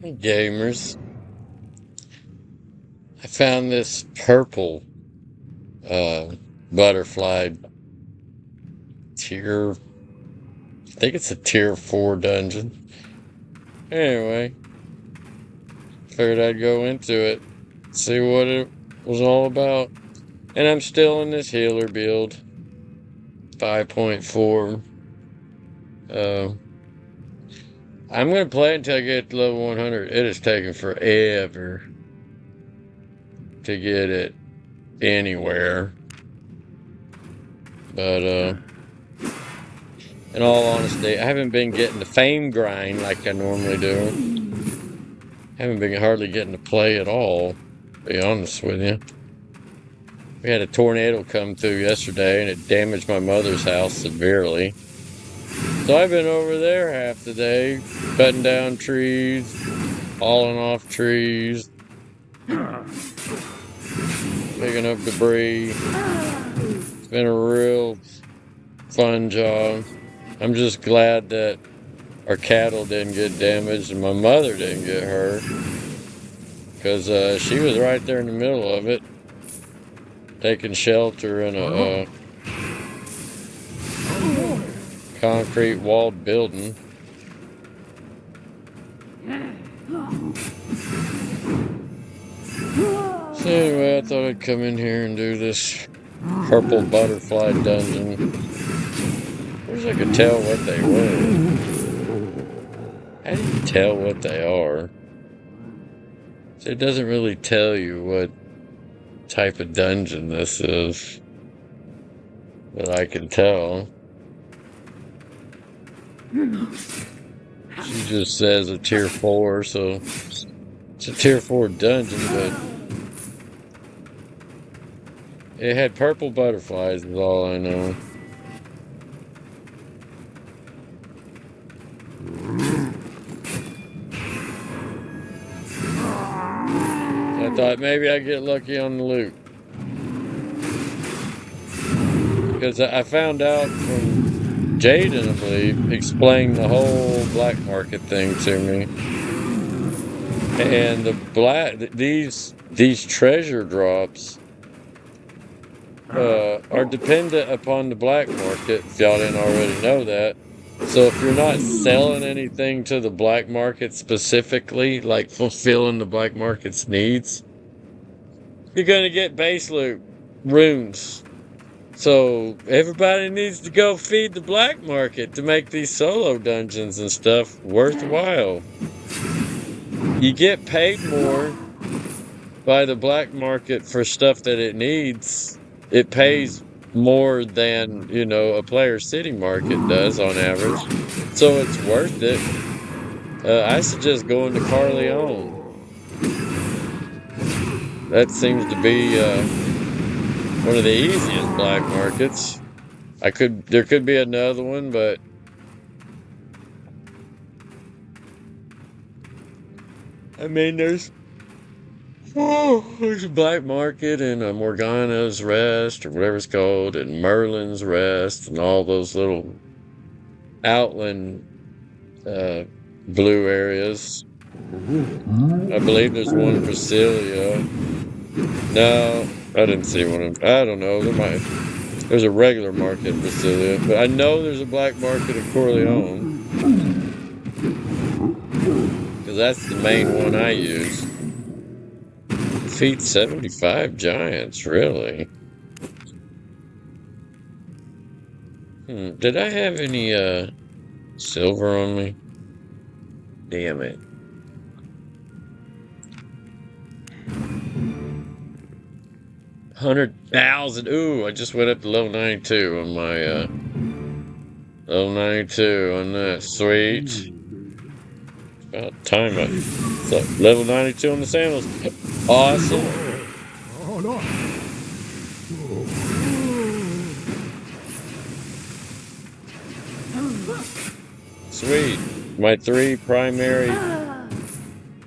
Hey, gamers. I found this purple uh, butterfly tier. I think it's a tier 4 dungeon. Anyway, figured I'd go into it, see what it was all about. And I'm still in this healer build, 5.4. Uh, I'm going to play until I get to level 100. It is taking forever to get it anywhere. But, in all honesty, I haven't been getting the fame grind like I normally do. Haven't been hardly getting to play at all, to be honest with you. We had a tornado come through yesterday and it damaged my mother's house severely. So I've been over there half the day, cutting down trees, hauling off trees, picking up debris. It's been a real fun job. I'm just glad that our cattle didn't get damaged and my mother didn't get hurt, because she was right there in the middle of it, taking shelter in a concrete walled building. So anyway, I thought I'd come in here and do this purple butterfly dungeon. I wish I could tell what they were. How do you tell what they are? So it doesn't really tell you what type of dungeon this is, but I can tell. She just says a tier 4, so it's a tier 4 dungeon, but it had purple butterflies is all I know. I thought maybe I'd get lucky on the loot, because I found out from Jaden, I believe, explained the whole black market thing to me. And these treasure drops are dependent upon the black market, if y'all didn't already know that. So if you're not selling anything to the black market specifically, like fulfilling the black market's needs, you're gonna get base loot, runes. So everybody needs to go feed the black market to make these solo dungeons and stuff worthwhile. You get paid more by the black market for stuff that it needs. It pays more than, a player city market does on average. So it's worth it. I suggest going to Carleon. That seems to be one of the easiest black markets. There could be another one, but I mean, there's a black market and a Morgana's Rest, or whatever it's called, and Merlin's Rest, and all those little outland blue areas. I believe there's one in Brasilia. No, I didn't see one. I don't know. There's a regular market in Brasilia, but I know there's a black market in Corleone, because that's the main one I use. Defeat 75 giants, really? Did I have any silver on me? Damn it. 100,000. Ooh, I just went up to level 92 on my level 92 on that. Sweet. About time so, level 92 on the sandals. Awesome. Oh no. Sweet. My 3 primary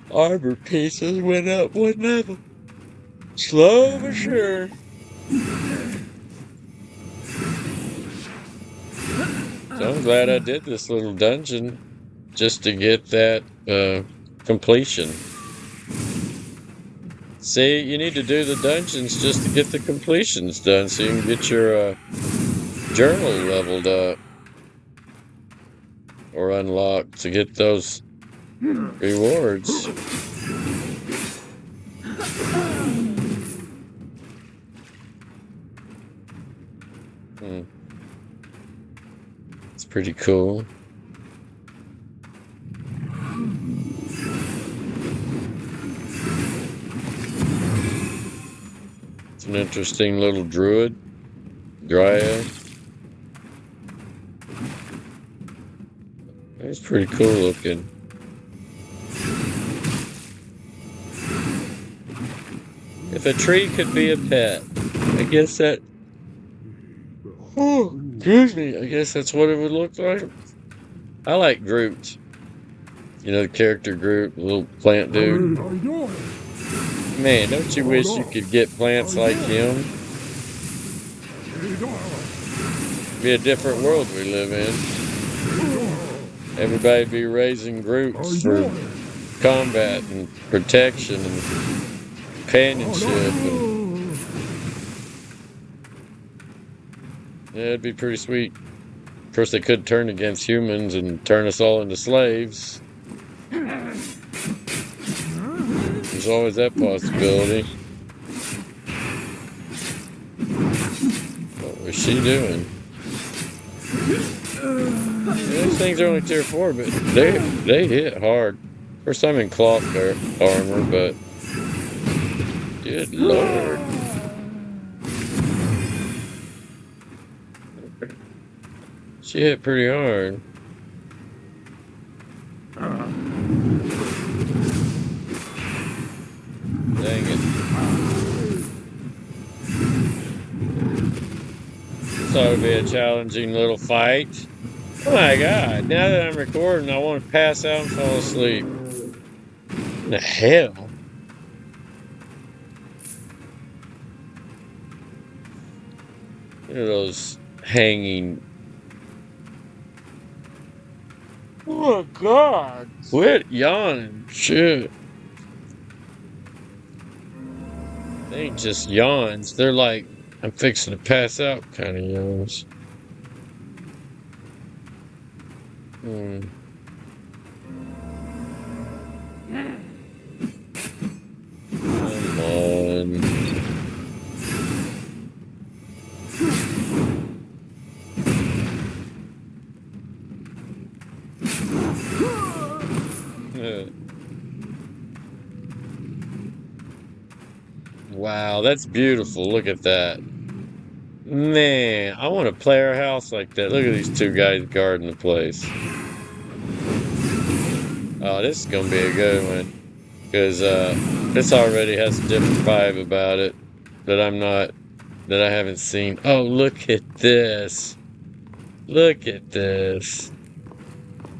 armor pieces went up 1 level. Slow but sure. So I'm glad I did this little dungeon just to get that completion. See, you need to do the dungeons just to get the completions done so you can get your journal leveled up or unlocked to get those rewards. It's pretty cool. It's an interesting little druid. Dryad. It's pretty cool looking. If a tree could be a pet, I guess that... Oh, excuse me. I guess that's what it would look like. I like Groot. You know the character Groot, the little plant dude? Man, don't you wish you could get plants like him? It'd be a different world we live in. Everybody'd be raising Groots for combat and protection and companionship. And yeah, it'd be pretty sweet. Of course, they could turn against humans and turn us all into slaves. There's always that possibility. What was she doing? These things are only tier 4, but they hit hard. First time in cloth armor, but good lord. She hit pretty hard. Dang it. Thought it would be a challenging little fight. Oh my god, now that I'm recording, I want to pass out and fall asleep. What the hell? Look at those hanging. Oh my god. Quit yawning. Shit. They ain't just yawns. They're like, I'm fixing to pass out kind of yawns. Come on. Wow, that's beautiful. Look at that. Man, I want to play our house like that. Look at these two guys guarding the place. Oh, this is going to be a good one. Because this already has a different vibe about it that I haven't seen. Oh, look at this. Look at this.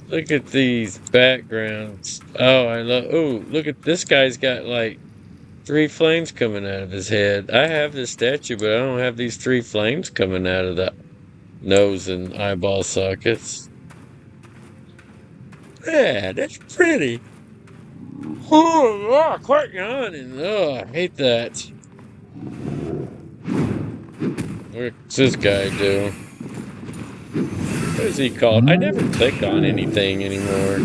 Look at these backgrounds. Oh, look at this guy's got like 3 flames coming out of his head. I have this statue, but I don't have these 3 flames coming out of the nose and eyeball sockets. Yeah, that's pretty. Oh, quite yawning. Oh, I hate that. What's this guy do? What is he called? I never click on anything anymore.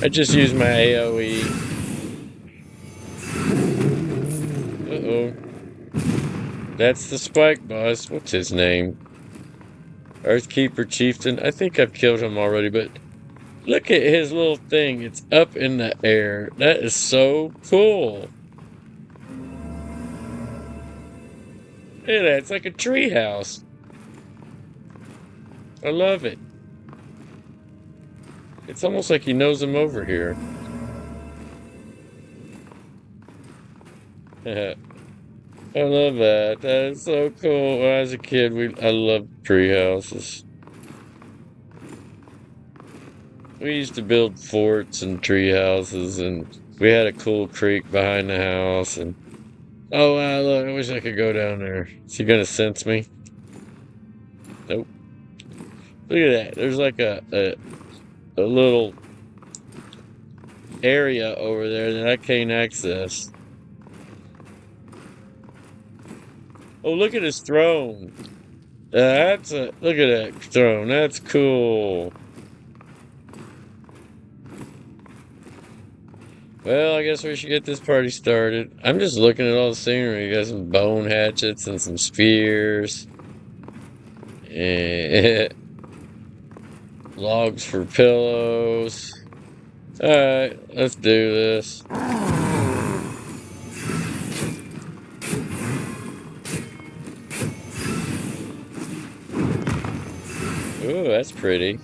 I just use my AoE. Uh-oh. That's the spike boss. What's his name? Earthkeeper Chieftain. I think I've killed him already, but look at his little thing. It's up in the air. That is so cool. Look at that. It's like a tree house. I love it. It's almost like he knows I'm over here. I love that. That is so cool. When I was a kid, I loved tree houses. We used to build forts and tree houses, and we had a cool creek behind the house. And oh wow, look! I wish I could go down there. Is he gonna sense me? Nope. Look at that. There's like a little area over there that I can't access. Oh, look at his throne. Look at that throne. That's cool. Well, I guess we should get this party started. I'm just looking at all the scenery. You got some bone hatchets and some spears. And logs for pillows. Alright, let's do this. Ooh, that's pretty.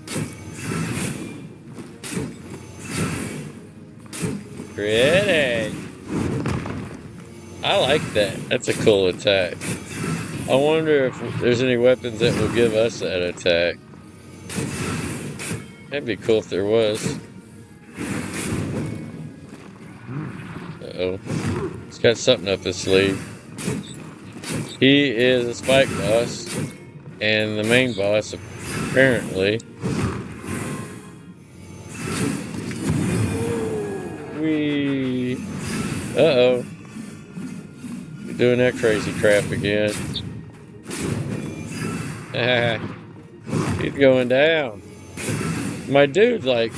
Pretty. I like that. That's a cool attack. I wonder if there's any weapons that will give us that attack. That'd be cool if there was. Uh-oh. He's got something up his sleeve. He is a spike boss. And the main boss, apparently. Uh-oh. You're doing that crazy crap again. He's going down. My dude's like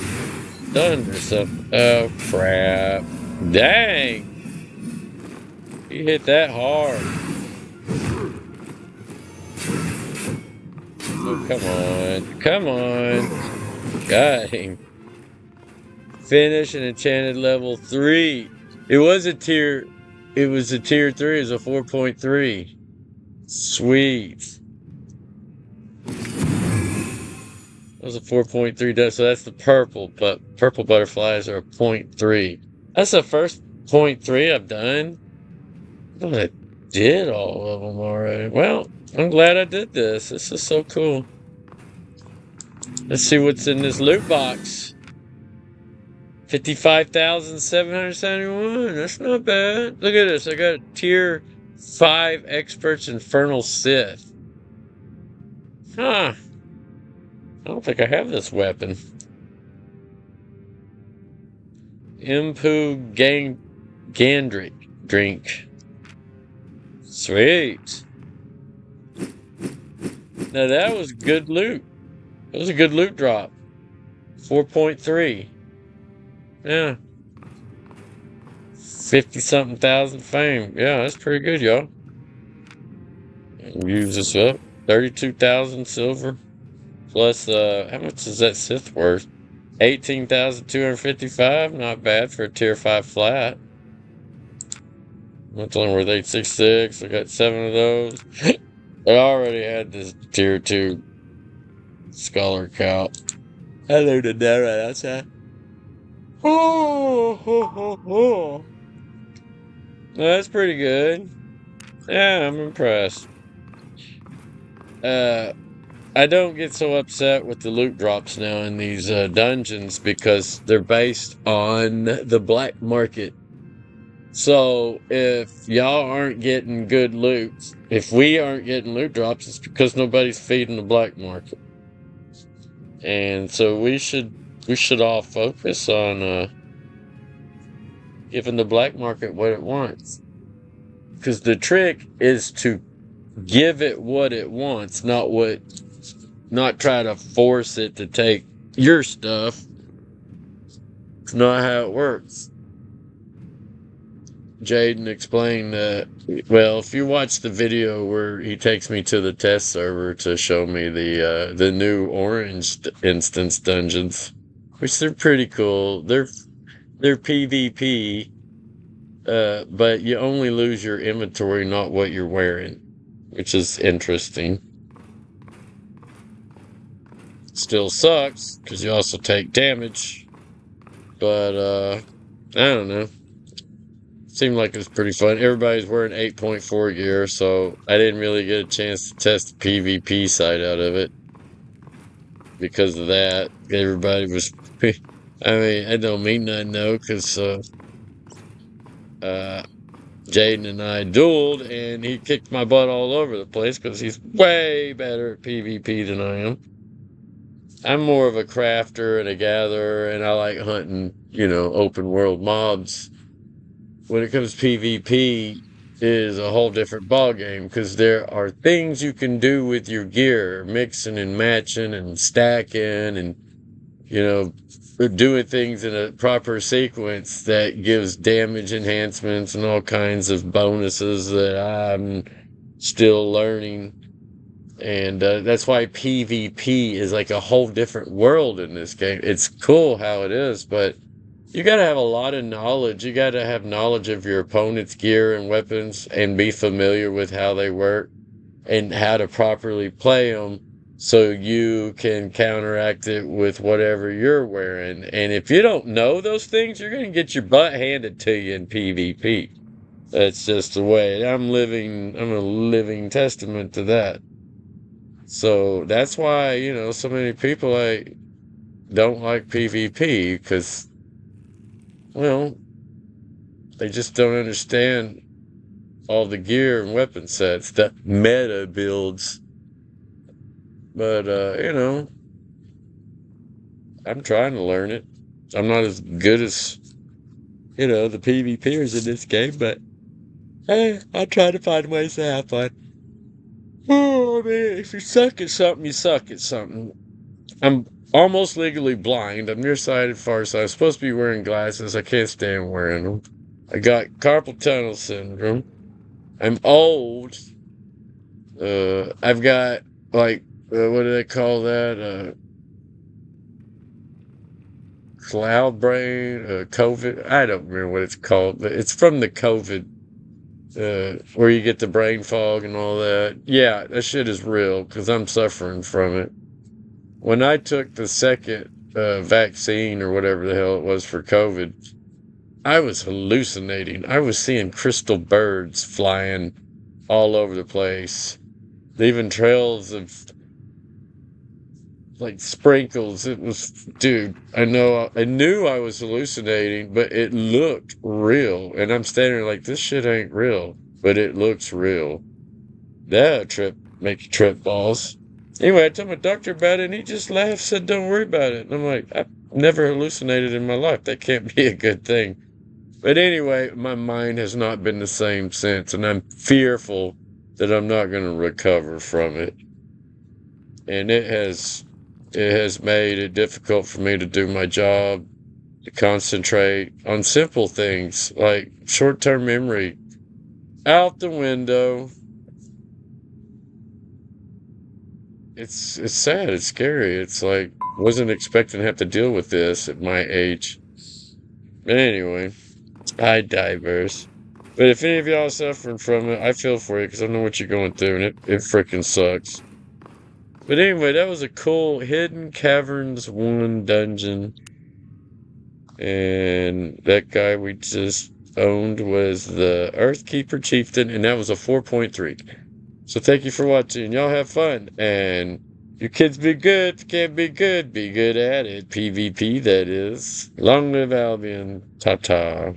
stunned or something. Oh, crap. Dang. He hit that hard. Oh, come on. Come on. Got him. Finish an enchanted level 3. It was a tier 3. It was a 4.3. Sweet. That was a 4.3. So that's the purple, but purple butterflies are a 0.3. That's the first 0.3 I've done. I thought I did all of them already. Well, I'm glad I did this. This is so cool. Let's see what's in this loot box. 55,771. That's not bad. Look at this. I got tier 5 experts infernal Sith. Huh. I don't think I have this weapon. Impu Gandric drink. Sweet. Now that was good loot. That was a good loot drop. 4.3. Yeah. 50-something thousand fame. Yeah, that's pretty good, y'all. Use this up. 32,000 silver. Plus, how much is that Sith worth? 18,255. Not bad for a tier 5 flat. That's only worth 866. I got 7 of those. I already had this tier 2 scholar cow. I looted that right outside. Oh. That's pretty good. Yeah, I'm impressed. I don't get so upset with the loot drops now in these dungeons because they're based on the black market. So if y'all aren't getting good loot, if we aren't getting loot drops, it's because nobody's feeding the black market. And so we should all focus on giving the black market what it wants. Because the trick is to give it what it wants, not try to force it to take your stuff. It's not how it works. Jaden explained that, well, if you watch the video where he takes me to the test server to show me the new orange instance dungeons, which they're pretty cool. They're PvP, but you only lose your inventory, not what you're wearing, which is interesting. Still sucks because you also take damage, but I don't know. Seemed like it was pretty fun. Everybody's wearing 8.4 gear, so I didn't really get a chance to test the PvP side out of it because of that. Everybody was. I mean, I don't mean nothing though, because Jaden and I dueled, and he kicked my butt all over the place because he's way better at PvP than I am. I'm more of a crafter and a gatherer, and I like hunting, open world mobs. When it comes to PvP, is a whole different ball game because there are things you can do with your gear, mixing and matching and stacking and you know doing things in a proper sequence that gives damage enhancements and all kinds of bonuses that I'm still learning. And that's why PvP is like a whole different world in this game. It's cool how it is, but you got to have a lot of knowledge. You got to have knowledge of your opponent's gear and weapons and be familiar with how they work and how to properly play them so you can counteract it with whatever you're wearing. And if you don't know those things, you're going to get your butt handed to you in PvP. That's just the way. I'm a living testament to that. So that's why, so many people don't like PvP because, well, they just don't understand all the gear and weapon sets, the meta builds. But, I'm trying to learn it. I'm not as good as, the PvPers in this game, but hey, I try to find ways to have fun. Oh, man, if you suck at something, you suck at something. I'm almost legally blind. I'm nearsighted, farsighted. I'm supposed to be wearing glasses. I can't stand wearing them. I got carpal tunnel syndrome. I'm old. I've got what do they call that? Cloud brain, COVID. I don't remember what it's called, but it's from the COVID, where you get the brain fog and all that. Yeah, that shit is real because I'm suffering from it. When I took the second vaccine or whatever the hell it was for COVID, I was hallucinating. I was seeing crystal birds flying all over the place, leaving trails of like sprinkles. It was, dude, I knew I was hallucinating, but it looked real. And I'm standing there like, this shit ain't real, but it looks real. That trip make you trip balls. Anyway, I told my doctor about it, and he just laughed, said, "Don't worry about it." And I'm like, I've never hallucinated in my life. That can't be a good thing. But anyway, my mind has not been the same since, and I'm fearful that I'm not going to recover from it. And it has made it difficult for me to do my job, to concentrate on simple things like short-term memory out the window. It's sad, it's scary. It's like wasn't expecting to have to deal with this at my age. But anyway, I diverse. But if any of y'all are suffering from it, I feel for you because I know what you're going through, and it freaking sucks. But anyway, that was a cool hidden caverns one dungeon. And that guy we just owned was the Earthkeeper Chieftain, and that was a 4.3. So thank you for watching. Y'all have fun. And you kids be good. If you can't be good at it. PvP, that is. Long live Albion. Ta-ta.